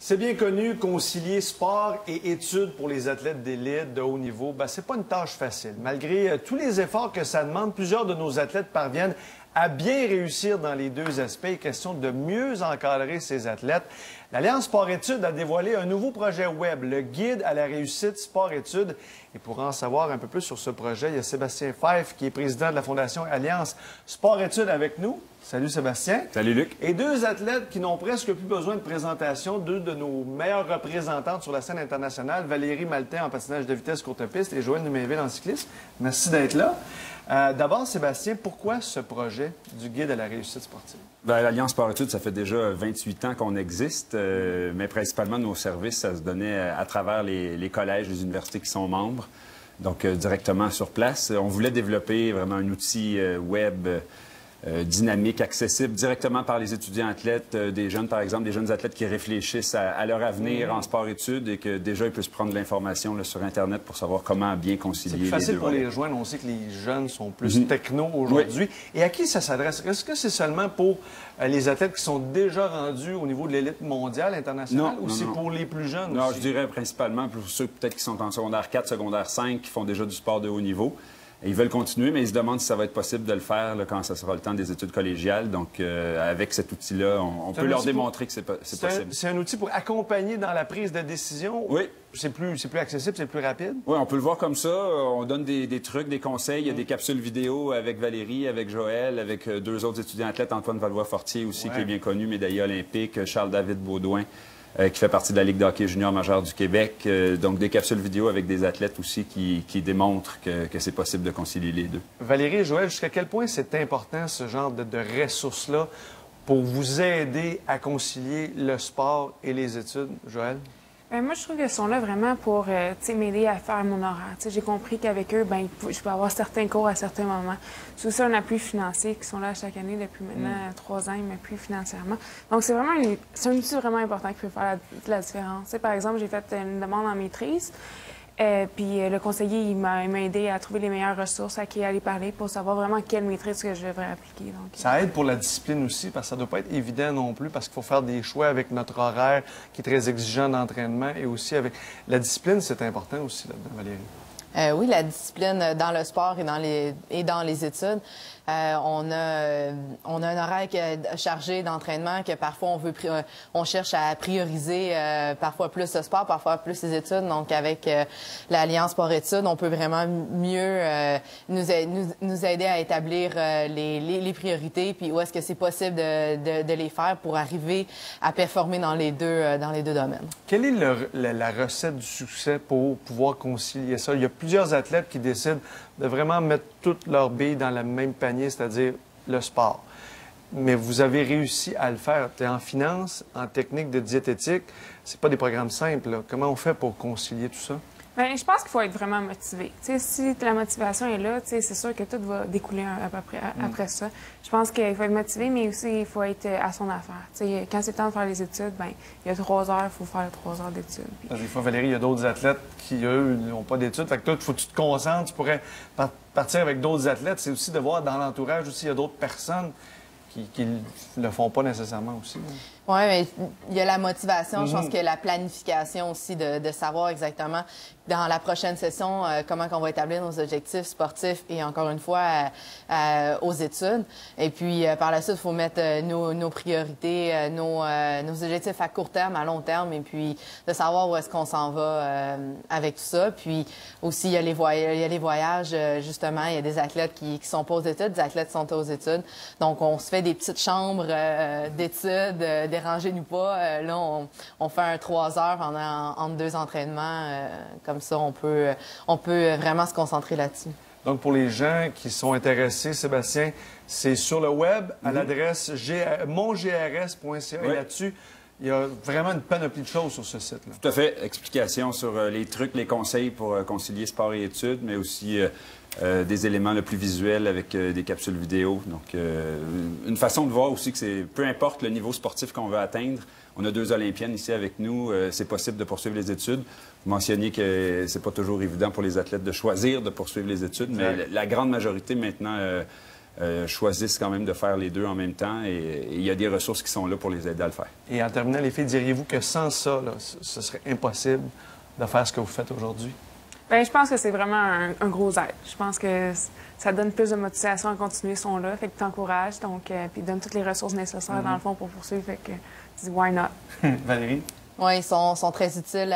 C'est bien connu, concilier sport et études pour les athlètes d'élite de haut niveau, c'est pas une tâche facile. Malgré tous les efforts que ça demande, plusieurs de nos athlètes parviennent à bien réussir dans les deux aspects. Question de mieux encadrer ces athlètes. L'Alliance Sport-Études a dévoilé un nouveau projet web, le Guide à la réussite sport-études. Et pour en savoir un peu plus sur ce projet, il y a Sébastien Fife, qui est président de la Fondation Alliance Sport-Études avec nous. Salut Sébastien. Salut Luc. Et deux athlètes qui n'ont presque plus besoin de présentation, deux de nos meilleures représentantes sur la scène internationale, Valérie Maltais en patinage de vitesse courte piste et Joëlle Numéville en cyclisme. Merci d'être là. D'abord, Sébastien, pourquoi ce projet du Guide à la réussite sportive? L'Alliance Sport-Études, ça fait déjà 28 ans qu'on existe, mais principalement nos services, ça se donnait à travers les collèges, les universités qui sont membres, donc directement sur place. On voulait développer vraiment un outil web dynamique, accessible directement par les étudiants athlètes, des jeunes, par exemple, des jeunes athlètes qui réfléchissent à leur avenir en sport-études et que déjà ils puissent prendre de l'information sur Internet pour savoir comment bien concilier les deux. C'est facile pour les rejoindre. On sait que les jeunes sont plus techno aujourd'hui. Oui. Et à qui ça s'adresse? Est-ce que c'est seulement pour les athlètes qui sont déjà rendus au niveau de l'élite mondiale, internationale, ou c'est pour les plus jeunes Non, aussi? Je dirais principalement pour ceux peut-être qui sont en secondaire 4, secondaire 5, qui font déjà du sport de haut niveau. Ils veulent continuer, mais ils se demandent si ça va être possible de le faire là, quand ça sera le temps des études collégiales. Donc, avec cet outil-là, on peut leur démontrer que c'est possible. C'est un outil pour accompagner dans la prise de décision? Oui. C'est plus accessible, c'est plus rapide? Oui, on peut le voir comme ça. On donne des trucs, des conseils. Il y a des capsules vidéo avec Valérie, avec Joël, avec deux autres étudiants athlètes, Antoine Valois-Fortier aussi, qui est bien connu, médaillé olympique, Charles-David Baudouin, qui fait partie de la Ligue de hockey junior majeure du Québec. Donc, des capsules vidéo avec des athlètes aussi qui démontrent que c'est possible de concilier les deux. Valérie et Joël, jusqu'à quel point c'est important, ce genre de ressources-là, pour vous aider à concilier le sport et les études, Joël? Moi, je trouve qu'ils sont là vraiment pour m'aider à faire mon horaire. J'ai compris qu'avec eux, je peux avoir certains cours à certains moments. C'est aussi un appui financier qui sont là chaque année depuis maintenant 3 ans, ils m'appuient financièrement. Donc, c'est vraiment un outil vraiment important qui peut faire la différence. Par exemple, j'ai fait une demande en maîtrise. Puis le conseiller, il m'a aidé à trouver les meilleures ressources à qui aller parler pour savoir vraiment quelle maîtrise que je devrais appliquer. Donc, ça aide pour la discipline aussi, parce que ça ne doit pas être évident non plus, parce qu'il faut faire des choix avec notre horaire qui est très exigeant d'entraînement et aussi avec la discipline, c'est important aussi là-dedans, Valérie. Oui, la discipline dans le sport et dans les études. On a un horaire chargé d'entraînement que parfois on cherche à prioriser parfois plus le sport, parfois plus les études. Donc, avec l'Alliance Sport-Études, on peut vraiment mieux nous aider à établir les priorités, puis où est-ce que c'est possible de les faire pour arriver à performer dans les deux domaines. Quelle est la recette du succès pour pouvoir concilier ça? Il y a plusieurs athlètes qui décident de vraiment mettre toutes leurs billes dans le même panier, c'est-à-dire le sport. Mais vous avez réussi à le faire. Tu es en finance, en technique de diététique. C'est pas des programmes simples, là. Comment on fait pour concilier tout ça? Bien, je pense qu'il faut être vraiment motivé. Si la motivation est là, c'est sûr que tout va découler à peu près après ça. Je pense qu'il faut être motivé, mais aussi il faut être à son affaire. Quand c'est le temps de faire les études, il y a 3 heures, il faut faire 3 heures d'études. Des fois, Valérie, il y a d'autres athlètes qui, eux, n'ont pas d'études. Fait que toi, il faut que tu te concentres. Tu pourrais partir avec d'autres athlètes. C'est aussi de voir dans l'entourage aussi, il y a d'autres personnes qui ne le font pas nécessairement aussi. Oui, mais il y a la motivation. Je pense que la planification aussi, de savoir exactement dans la prochaine session comment on va établir nos objectifs sportifs et encore une fois aux études. Et puis par la suite, il faut mettre nos priorités, nos objectifs à court terme, à long terme, et puis de savoir où est-ce qu'on s'en va avec tout ça. Puis aussi, il y a les voyages, justement. Il y a des athlètes qui sont pas aux études, des athlètes qui sont aux études. Donc, on se fait des petites chambres d'études, dérangez-nous pas. Là, on fait un 3 heures entre 2 entraînements. Comme ça, on peut vraiment se concentrer là-dessus. Donc, pour les gens qui sont intéressés, Sébastien, c'est sur le web à l'adresse mongrs.ca. Et là-dessus, il y a vraiment une panoplie de choses sur ce site-là. Tout à fait. Explications sur les trucs, les conseils pour concilier sport et études, mais aussi des éléments le plus visuels avec des capsules vidéo. Donc, une façon de voir aussi que peu importe le niveau sportif qu'on veut atteindre, on a 2 Olympiennes ici avec nous, c'est possible de poursuivre les études. Vous mentionniez que c'est pas toujours évident pour les athlètes de choisir de poursuivre les études, mais la grande majorité maintenant choisissent quand même de faire les deux en même temps et il y a des ressources qui sont là pour les aider à le faire. Et en terminant, les filles, diriez-vous que sans ça, là, ce serait impossible de faire ce que vous faites aujourd'hui? Bien, je pense que c'est vraiment un gros aide. Je pense que ça donne plus de motivation à continuer son là, fait que t'encourages, donc puis donne toutes les ressources nécessaires dans le fond pour poursuivre, fait que tu dis why not. Valérie? Oui, ils sont très utiles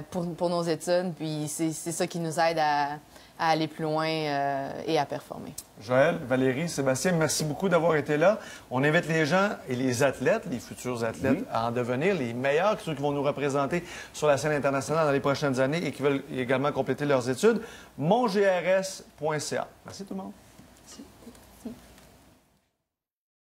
pour nos études, puis c'est ça qui nous aide à aller plus loin et à performer. Joël, Valérie, Sébastien, merci beaucoup d'avoir été là. On invite les gens et les athlètes, les futurs athlètes, à en devenir les meilleurs, ceux qui vont nous représenter sur la scène internationale dans les prochaines années et qui veulent également compléter leurs études. mongrs.ca. Merci tout le monde.